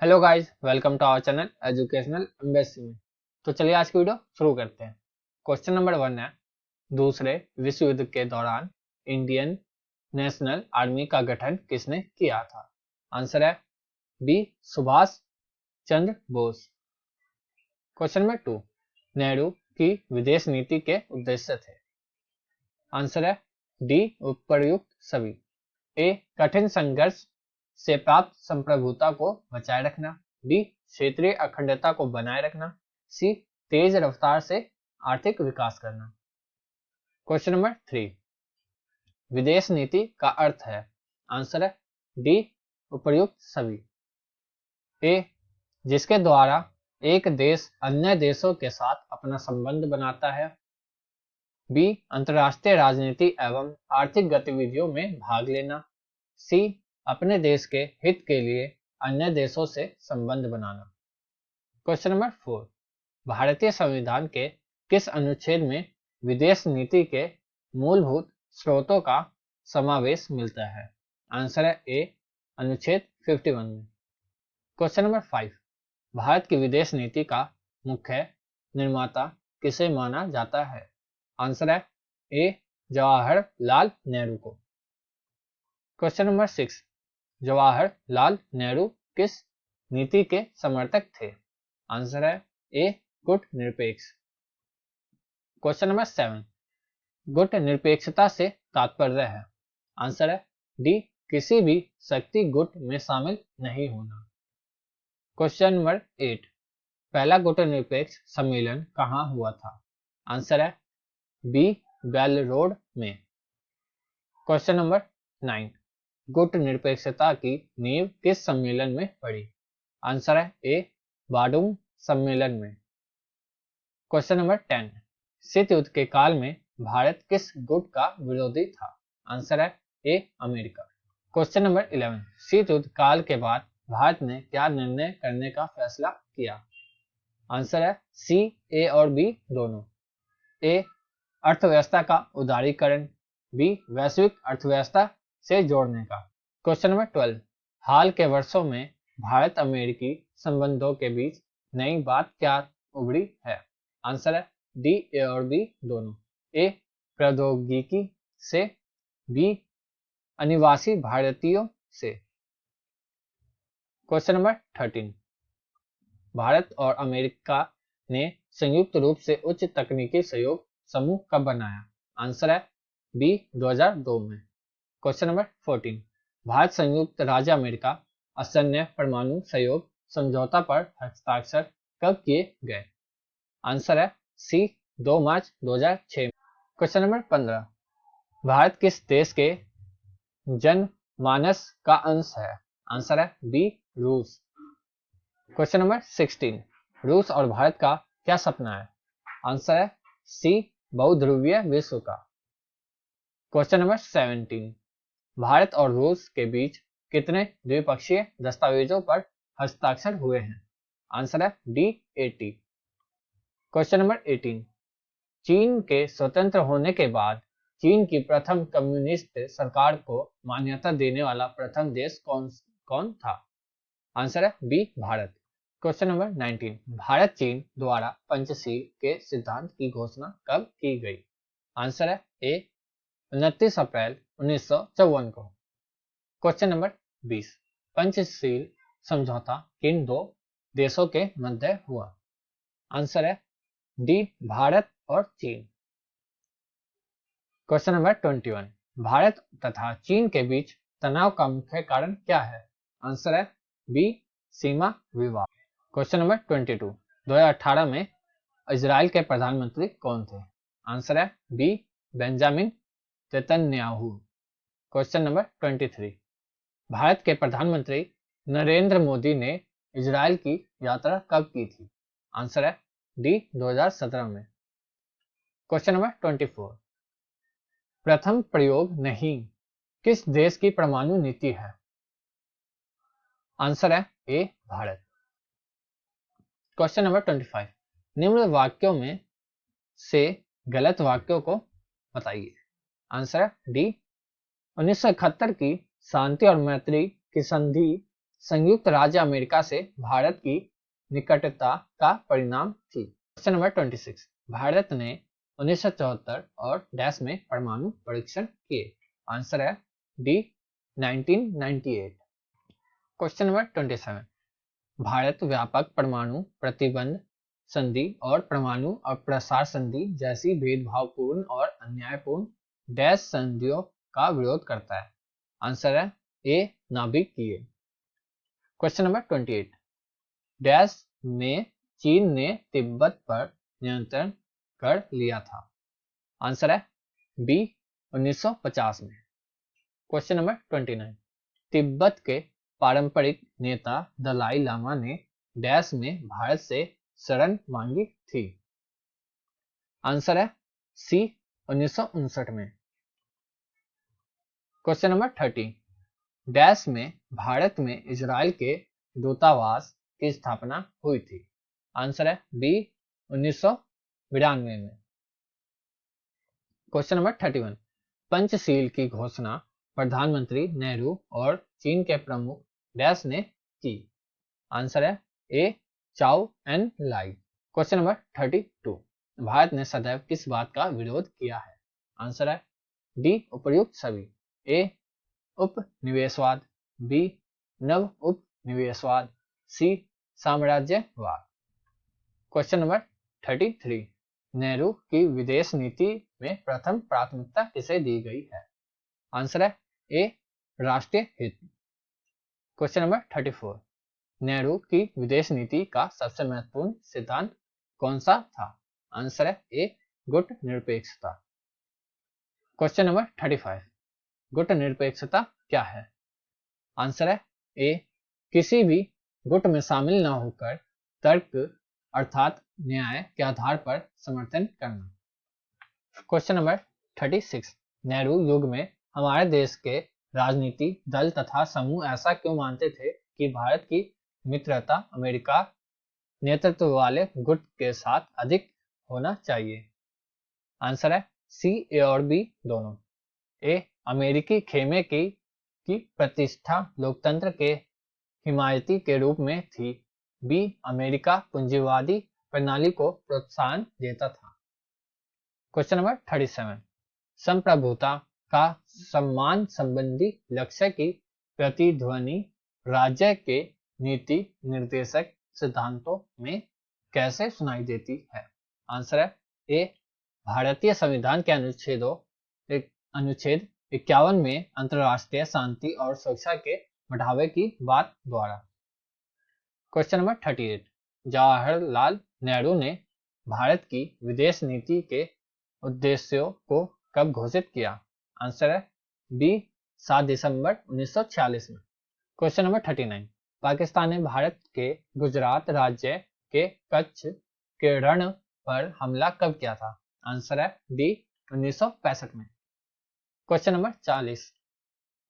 Hello guys, welcome to our channel educational embassy में। तो चलिए आज की वीडियो शुरू करते हैं। क्वेश्चन नंबर 1 है, दूसरे विश्व युद्ध के दौरान इंडियन नेशनल आर्मी का गठन किसने किया था? आंसर है B Subhash Chandra Bose. Question number 2, Nehru की विदेश नीति के उद्देश्य थे? आंसर है डी उपर्युक्त सभी। ए कठिन संघर्ष से प्राप्त संप्रभुता को बचाए रखना, बी क्षेत्रीय अखंडता को बनाए रखना, सी तेज रफ्तार से आर्थिक विकास करना। क्वेश्चन नंबर 3, विदेश नीति का अर्थ है? आंसर है डी उपर्युक्त सभी। ए जिसके द्वारा एक देश अन्य देशों के साथ अपना संबंध बनाता है, बी अंतर्राष्ट्रीय राजनीति एवं आर्थिक गतिविधियों में भाग लेना, सी अपने देश के हित के लिए अन्य देशों से संबंध बनाना। क्वेश्चन नंबर 4, भारतीय संविधान के किस अनुच्छेद में विदेश नीति के मूलभूत स्रोतों का समावेश मिलता है? आंसर है ए अनुच्छेद 51 में। क्वेश्चन नंबर 5, भारत की विदेश नीति का मुख्य निर्माता किसे माना जाता है? आंसर है ए जवाहरलाल नेहरू को। क्वेश्चन नंबर 6, जवाहरलाल नेहरू किस नीति के समर्थक थे? आंसर है ए गुट निरपेक्ष। क्वेश्चन नंबर 7, गुट निरपेक्षता से तात्पर्य है? आंसर है डी किसी भी शक्ति गुट में शामिल नहीं होना। क्वेश्चन नंबर 8, पहला गुट निरपेक्ष सम्मेलन कहाँ हुआ था? आंसर है बी बेल रोड में। क्वेश्चन नंबर 9, गुट निरपेक्षता की नींव किस सम्मेलन में पड़ी? आंसर है ए बाडूंग सम्मेलन में। क्वेश्चन नंबर 10, शीत युद्ध के काल में भारत किस गुट का विरोधी था? आंसर है ए अमेरिका। क्वेश्चन नंबर 11, शीत युद्ध काल के बाद भारत ने क्या निर्णय करने का फैसला किया? आंसर है सी ए और बी दोनों। ए अर्थव्यवस्था का उदारीकरण, बी वैश्विक अर्थव्यवस्था से जोड़ने का। क्वेश्चन नंबर 12, हाल के वर्षों में भारत अमेरिकी संबंधों के बीच नई बात क्या उभरी है? आंसर है डी ए और बी दोनों। ए प्रौद्योगिकी से, बी अनिवासी भारतीयों से। क्वेश्चन नंबर 13, भारत और अमेरिका ने संयुक्त रूप से उच्च तकनीकी सहयोग समूह कब बनाया? आंसर है बी 2002 में। क्वेश्चन नंबर 14, भारत संयुक्त राज्य अमेरिका असैन्य परमाणु सहयोग समझौता पर हस्ताक्षर कब किए गए? आंसर है सी 2 मार्च 2006। क्वेश्चन नंबर 15, भारत किस देश के जनमानस का अंश है? आंसर है बी रूस। क्वेश्चन नंबर 16, रूस और भारत का क्या सपना है? आंसर है सी बहुध्रुवीय विश्व का। क्वेश्चन नंबर 17, भारत और रूस के बीच कितने द्विपक्षीय दस्तावेजों पर हस्ताक्षर हुए हैं? आंसर है डी 80। क्वेश्चन नंबर 18, चीन के स्वतंत्र होने के बाद चीन की प्रथम कम्युनिस्ट सरकार को मान्यता देने वाला प्रथम देश कौन था? आंसर है B Bharat. Question number 19, Bharat चीन द्वारा पंचशील के सिद्धांत की घोषणा कब की गई? आंसर है ए 29 अप्रैल 1954 को। क्वेश्चन नंबर 20, पंचशील समझौता किन दो देशों के मध्य हुआ? आंसर है डी भारत और चीन। क्वेश्चन नंबर 21, भारत तथा चीन के बीच तनाव का मुख्य कारण क्या है? आंसर है बी सीमा विवाद। क्वेश्चन नंबर 22, 2018 में इजराइल के प्रधानमंत्री कौन थे? आंसर है B Benjamin Netanyahu. Question number 23, Bharat के प्रधानमंत्री नरेंद्र मोदी ने इजराइल की यात्रा कब की थी? आंसर है डी 2017 में। क्वेश्चन नंबर 24, प्रथम प्रयोग नहीं किस देश की परमाणु नीति है? आंसर है ए भारत। क्वेश्चन नंबर 25, निम्न वाक्यों में से गलत वाक्यों को बताइए। आंसर है डी 1971 की शांति और मैत्री की संधि संयुक्त राज्य अमेरिका से भारत की निकटता का परिणाम थी। क्वेश्चन नंबर 26, भारत ने 1974 और डैश में परमाणु परीक्षण किए। आंसर है डी 1998। क्वेश्चन नंबर 27, भारत व्यापक परमाणु प्रतिबंध संधि और परमाणु अप्रसार संधि जैसी भेदभावपूर्ण और अन्यायपूर्ण डैश संधियों का विरोध करता है। आंसर है ए नाभिकीय। क्वेश्चन नंबर 28, डैश में चीन ने तिब्बत पर नियंत्रण कर लिया था। आंसर है बी 1950 में। क्वेश्चन नंबर 29, तिब्बत के पारंपरिक नेता दलाई लामा ने डैश में भारत से शरण मांगी थी। आंसर है सी 1959 में। क्वेश्चन नंबर 30, डैश में भारत में इजराइल के दूतावास की स्थापना हुई थी। आंसर है बी 1992 में। क्वेश्चन नंबर 31, पंचशील की घोषणा प्रधानमंत्री नेहरू और चीन के प्रमुख डैश ने की। आंसर है ए चाओ एन लाई। क्वेश्चन नंबर 32, भारत ने सदैव किस बात का विरोध किया है। आंसर है डी उपर्युक्त सभी। ए उपनिवेशवाद, बी नव उपनिवेशवाद, सी साम्राज्यवाद। क्वेश्चन नंबर 33, नेहरू की विदेश नीति में प्रथम प्राथमिकता किसे दी गई है। आंसर है ए राष्ट्रीय हित। क्वेश्चन नंबर 34, नेहरू की विदेश नीति का सबसे महत्वपूर्ण सिद्धांत कौन सा था। आंसर है ए गुट निरपेक्षता। क्वेश्चन नंबर 35, गुट निरपेक्षता क्या है। आंसर है ए किसी भी गुट में शामिल न होकर तर्क अर्थात न्याय के आधार पर समर्थन करना। क्वेश्चन नंबर 36, नेहरू युग में हमारे देश के राजनीति दल तथा समूह ऐसा क्यों मानते थे कि भारत की मित्रता अमेरिका नेतृत्व वाले गुट के साथ अधिक होना चाहिए। आंसर है सी ए और बी दोनों। ए अमेरिकी खेमे की प्रतिष्ठा लोकतंत्र के हिमायती के रूप में थी। बी अमेरिका पूंजीवादी प्रणाली को प्रोत्साहन देता था। क्वेश्चन नंबर 37, संप्रभुता का सम्मान संबंधी लक्ष्य की प्रतिध्वनि राज्य के नीति निर्देशक सिद्धांतों में कैसे सुनाई देती है। आंसर है ए भारतीय संविधान के अनुच्छेद 51 में अंतर्राष्ट्रीय शांति और सुरक्षा के बढ़ावे की बात द्वारा। क्वेश्चन नंबर 38, जवाहरलाल नेहरू ने भारत की विदेश नीति के उद्देश्यों को कब घोषित किया। आंसर है बी 7 दिसंबर 1946 में। क्वेश्चन नंबर 39, पाकिस्तान ने भारत के गुजरात राज्य के कच्छ के रण पर हमला कब किया था। आंसर है डी 1965 में। क्वेश्चन नंबर 40,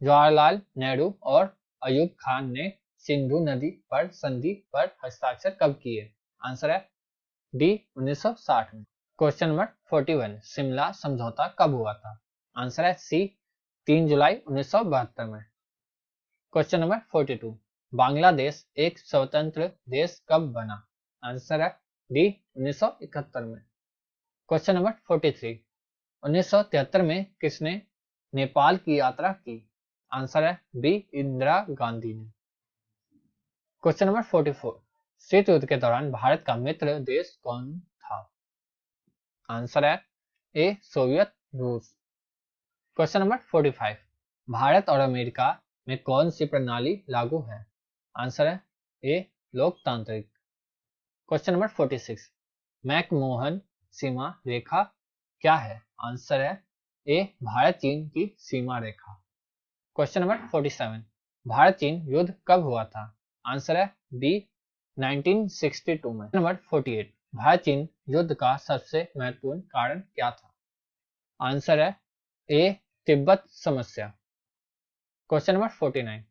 जवाहरलाल नेहरू और अयूब खान ने सिंधु नदी पर संधि पर हस्ताक्षर कब किए। आंसर है डी 1960 में। क्वेश्चन नंबर 41, शिमला समझौता कब हुआ था। आंसर है सी 3 जुलाई 1972 में। क्वेश्चन नंबर 42, बांग्लादेश एक स्वतंत्र देश कब बना। आंसर है डी 1971 में। क्वेश्चन नंबर 43, 1973 में किसने नेपाल की यात्रा की। आंसर है बी इंदिरा गांधी ने। क्वेश्चन नंबर 44, शीत युद्ध के दौरान भारत का मित्र देश कौन था। आंसर है ए सोवियत रूस। क्वेश्चन नंबर 45, भारत और अमेरिका में कौन सी प्रणाली लागू है। आंसर है ए लोकतांत्रिक। क्वेश्चन नंबर 46, मैकमोहन सीमा रेखा क्या है। आंसर है ए भारत चीन की सीमा रेखा। क्वेश्चन नंबर 47, भारत चीन युद्ध कब हुआ था। आंसर है बी 1962 में। नंबर 48, भारत चीन युद्ध का सबसे महत्वपूर्ण कारण क्या था। आंसर है ए तिब्बत समस्या। क्वेश्चन नंबर 49,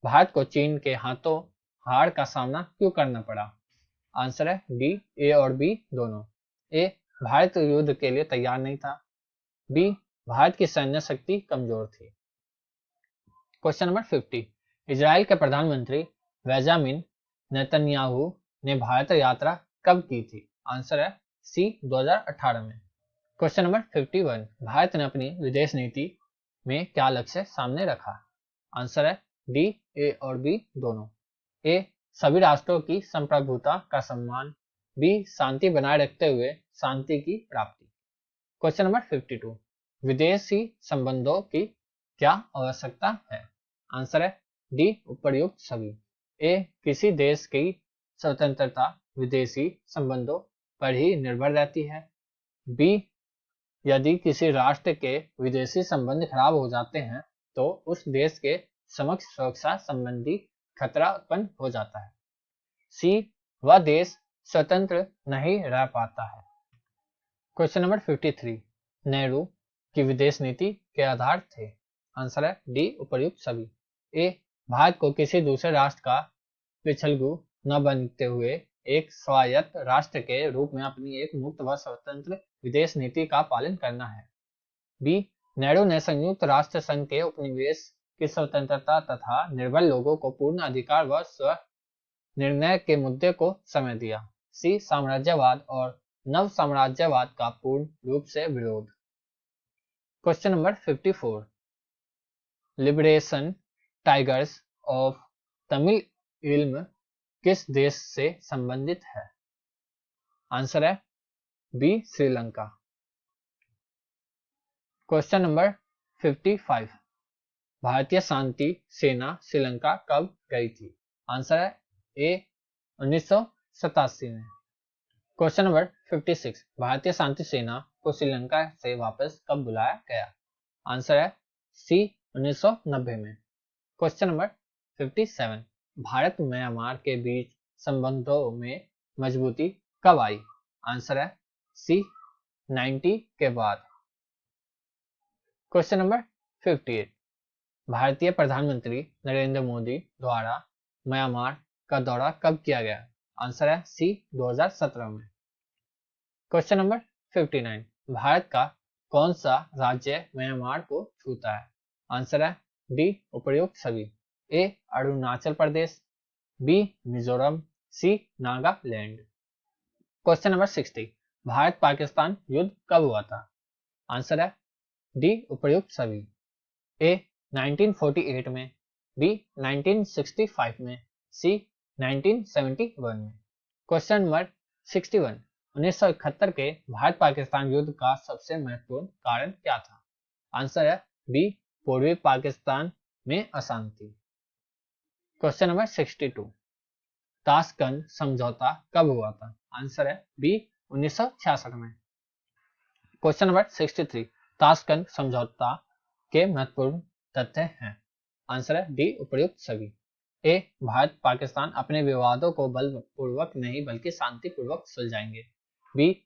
भारत को चीन के हाथों हार का सामना क्यों करना पड़ा। आंसर है डी ए और बी दोनों। ए भारत युद्ध के लिए तैयार नहीं था, बी भारत की सैन्य शक्ति कमजोर थी। क्वेश्चन नंबर 50, इजराइल के प्रधानमंत्री बेंजामिन नेतन्याहू ने भारत यात्रा कब की थी? आंसर है सी 2018 में। क्वेश्चन नंबर 51, भारत ने अपनी विदेश नीति में क्या लक्ष्य सामने रखा? आंसर है डी, ए और बी दोनों। ए, सभी राष्ट्रों की संप्रभुता का सम्मान, बी, शांति बनाए रखते हुए शांति की प्राप्ति। क्वेश्चन नंबर 52, विदेशी संबंधों की क्या आवश्यकता है? आंसर है डी, उपर्युक्त सभी। ए, किसी देश की स्वतंत्रता विदेशी संबंधों पर ही निर्भर रहती है। बी, यदि किसी राष्ट्र के विदेशी संबंध खराब हो जाते हैं तो उस देश के समक्ष सुरक्षा संबंधी खतरा उत्पन्न हो जाता है। सी, वह देश स्वतंत्र नहीं रह पाता है। क्वेश्चन नंबर 53, नेहरू की विदेश नीति के आधार थे? आंसर है डी, उपर्युक्त सभी। ए, भारत को किसी दूसरे राष्ट्र का पिछलगू न बनते हुए एक स्वायत्त राष्ट्र के रूप में अपनी एक मुक्त व स्वतंत्र विदेश नीति का पालन करना है। बी, नेहरू ने संयुक्त राष्ट्र संघ के उपनिवेश की स्वतंत्रता तथा निर्बल लोगों को पूर्ण अधिकार व स्व निर्णय के मुद्दे को समय दिया। सी, साम्राज्यवाद और नव साम्राज्यवाद का पूर्ण रूप से विरोध। Question number 54, liberation tigers of Tamil इल्म किस देश से संबंधित है? आंसर है बी, श्रीलंका। क्वेश्चन नंबर 55, भारतीय शांति सेना श्रीलंका कब गई थी? आंसर है ए, 1987 में। क्वेश्चन नंबर 56, भारतीय शांति सेना को श्रीलंका से वापस कब बुलाया गया? आंसर है सी, 1990 में। क्वेश्चन नंबर 57, भारत म्यांमार के बीच संबंधों में मजबूती कब आई? आंसर है सी, 90 के बाद। क्वेश्चन नंबर 58, भारतीय प्रधानमंत्री नरेंद्र मोदी द्वारा म्यांमार का दौरा कब किया गया? आंसर है सी, 2017 में। क्वेश्चन नंबर 59, भारत का कौन सा राज्य म्यांमार को छूता है? आंसर है डी, उपर्युक्त सभी। ए, अरुणाचल प्रदेश, बी, मिजोरम, सी, नागालैंड। क्वेश्चन नंबर 60, भारत पाकिस्तान युद्ध कब हुआ था? आंसर है डी, उपर्युक्त सभी। ए, 1948 में, बी, 1965 में, सी, 1971 में। क्वेश्चन नंबर 61, 1971 के भारत पाकिस्तान युद्ध का सबसे महत्वपूर्ण कारण क्या था? आंसर है बी, पूर्वी पाकिस्तान में अशांति। क्वेश्चन नंबर 62, ताशकंद समझौता कब हुआ था? आंसर है बी, 1966 में। क्वेश्चन नंबर 63, ताशकंद समझौता के महत्वपूर्ण तथ्य हैं? आंसर है डी, उपर्युक्त सभी। ए, भारत पाकिस्तान अपने विवादों को बलपूर्वक नहीं बल्कि शांतिपूर्वक सुलझाएंगे। बी,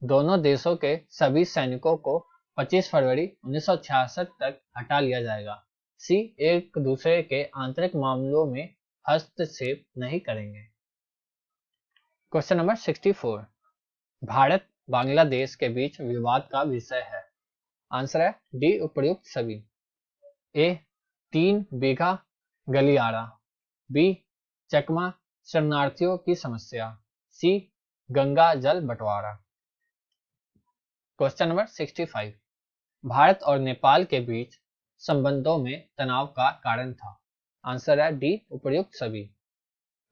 दोनों देशों के सभी सैनिकों को 25 फरवरी 1966 तक हटा लिया जाएगा। सी, एक दूसरे के आंतरिक मामलों में हस्तक्षेप नहीं करेंगे। क्वेश्चन नंबर 64, भारत बांग्लादेश के बीच विवाद का विषय है? आंसर है डी, उपर्युक्त सभी। ए, 3 बीघा गलियारा, बी, चकमा शरणार्थियों की समस्या, सी, गंगा जल बंटवारा। क्वेश्चन नंबर 65, भारत और नेपाल के बीच संबंधों में तनाव का कारण था? आंसर है डी, उपर्युक्त सभी।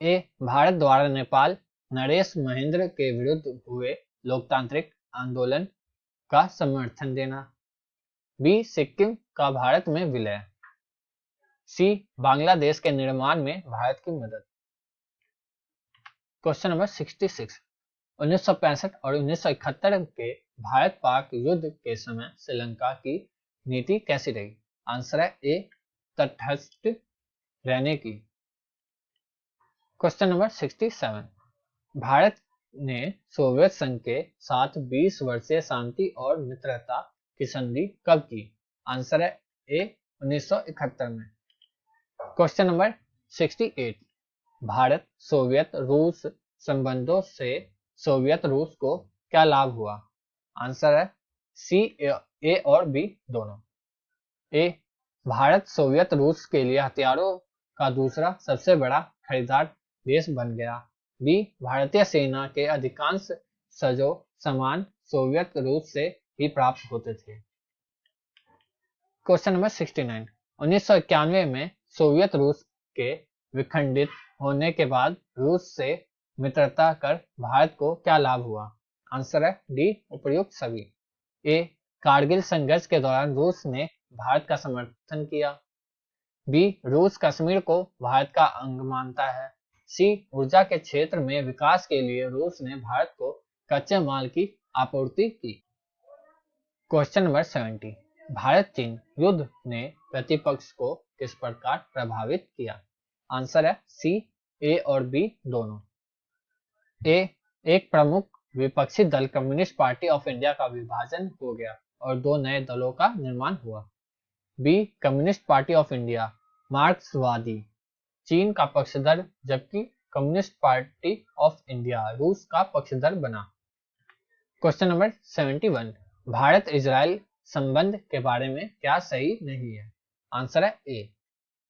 ए, भारत द्वारा नेपाल नरेश महेंद्र के विरुद्ध हुए लोकतांत्रिक आंदोलन का समर्थन देना। बी, सिक्किम का भारत में विलय। सी, बांग्लादेश के निर्माण में भारत की मदद। क्वेश्चन नंबर 66, 1965 और 1971 के भारत पाक युद्ध के समय श्रीलंका की नीति कैसी रही? आंसर है ए, तटस्थ रहने की। क्वेश्चन नंबर 67, भारत ने सोवियत संघ के साथ 20 वर्षीय शांति और मित्रता की संधि कब की? आंसर है ए, 1971 में। क्वेश्चन नंबर 68, भारत सोवियत रूस संबंधों से सोवियत रूस को क्या लाभ हुआ? आंसर है सी, ए और बी दोनों। ए, भारत सोवियत रूस के लिए हथियारों का दूसरा सबसे बड़ा खरीदार देश बन गया। बी भारतीय सेना के अधिकांश सजो सामान सोवियत रूस से ही प्राप्त होते थे। Question number 69। 1991 में सोवियत रूस के विखंडित होने के बाद रूस से मित्रता कर भारत को क्या लाभ हुआ? आंसर है डी उपर्युक्त सभी। ए कारगिल संघर्ष के दौरान रूस ने भारत का समर्थन किया। बी रूस कश्मीर को भारत का अंग मानता है। सी ऊर्जा के क्षेत्र में विकास के लिए रूस ने भारत को कच्चे माल की आपूर्ति की। Question number 70। भारत चीन युद्ध ने प्रतिपक्ष को किस प्रकार प्रभावित किया? आंसर है सी ए और बी दोनों। ए एक प्रमुख विपक्षी दल कम्युनिस्ट पार्टी ऑफ इंडिया का विभाजन हो गया और दो नए दलों का निर्माण हुआ। B Communist Party of India मार्क्सवादी चीन का पक्षधर जबकि कम्युनिस्ट पार्टी ऑफ इंडिया रूस का पक्षधर बना। Question number 71। भारत इजराइल संबंध के बारे में क्या सही नहीं है? आंसर है ए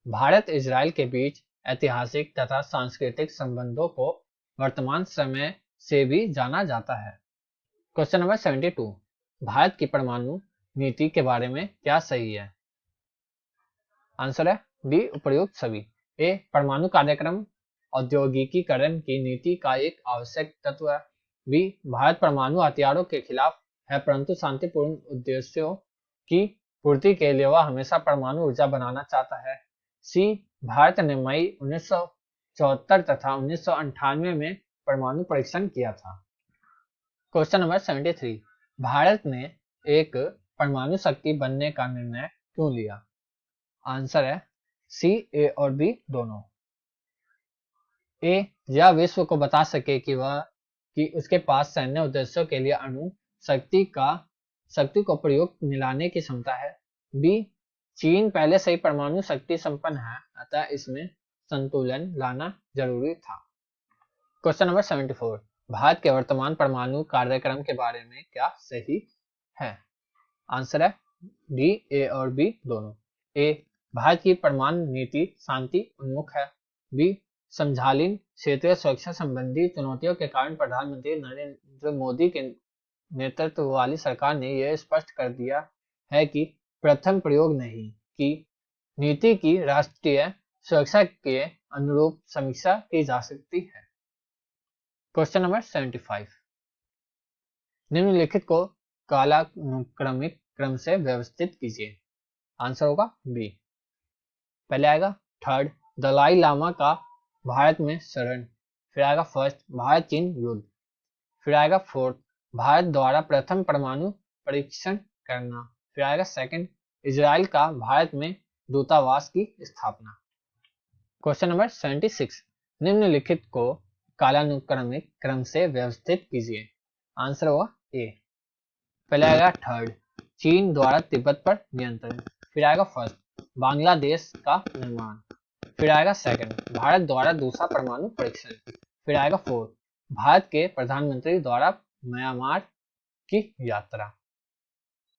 भारत इजराइल के बीच ऐतिहासिक तथा सांस्कृतिक संबंधों को वर्तमान समय से भी जाना जाता है। Question number 72। भारत की परमाणु नीति के बारे में क्या सही है? आंसर है डी उपर्युक्त सभी। ए परमाणु कार्यक्रम औद्योगिकीकरण की नीति का एक आवश्यक तत्व है। बी भारत परमाणु हथियारों के खिलाफ है परंतु शांतिपूर्ण उद्देश्यों की पूर्ति के लिए वह हमेशा परमाणु ऊर्जा बनाना चाहता है। सी भारत ने मई 1974 तथा 1998 में परमाणु परीक्षण किया था। Question number 73। भारत ने एक परमाणु शक्ति बनने का निर्णय क्यों लिया? आंसर है सी ए और बी दोनों। ए यह विश्व को बता सके कि उसके पास सैन्य उद्देश्यों के लिए अणु शक्ति को प्रयुक्त मिलाने की क्षमता है। बी चीन पहले से ही परमाणु शक्ति संपन्न है अतः इसमें संतुलन लाना जरूरी था। Question number 74। भारत के वर्तमान परमाणु कार्यक्रम के बारे में क्या सही है? आंसर है डी ए और बी दोनों। ए भारत की परमाणु नीति शांति उन्मुख है। बी समकालीन क्षेत्रीय सुरक्षा संबंधी चुनौतियों के कारण प्रधानमंत्री नरेंद्र मोदी के नेतृत्व वाली सरकार ने यह स्पष्ट कर दिया है कि प्रथम प्रयोग नहीं की नीति की राष्ट्रीय सुरक्षा के अनुरूप समीक्षा की जा सकती है। Question number 75। निम्नलिखित को कालानुक्रमिक क्रम से व्यवस्थित कीजिए। आंसर होगा बी। पहले आएगा थर्ड दलाई लामा का भारत में शरण, फिर आएगा फर्स्ट भारत चीन युद्ध, फिर आएगा फोर्थ भारत द्वारा प्रथम परमाणु परीक्षण करना, फिर आएगा सेकंड इजराइल का भारत में दूतावास की स्थापना। Question number 76। निम्नलिखित को कालानुक्रमिक क्रम से व्यवस्थित कीजिए। आंसर होगा ए। पहले आएगा थर्ड चीन द्वारा तिब्बत पर नियंत्रण, फिर आएगा फर्स्ट बांग्लादेश का निर्माण, फिर आएगा सेकंड भारत द्वारा दूसरा परमाणु परीक्षण, फिर आएगा फोर्थ भारत के प्रधानमंत्री द्वारा म्यांमार की यात्रा।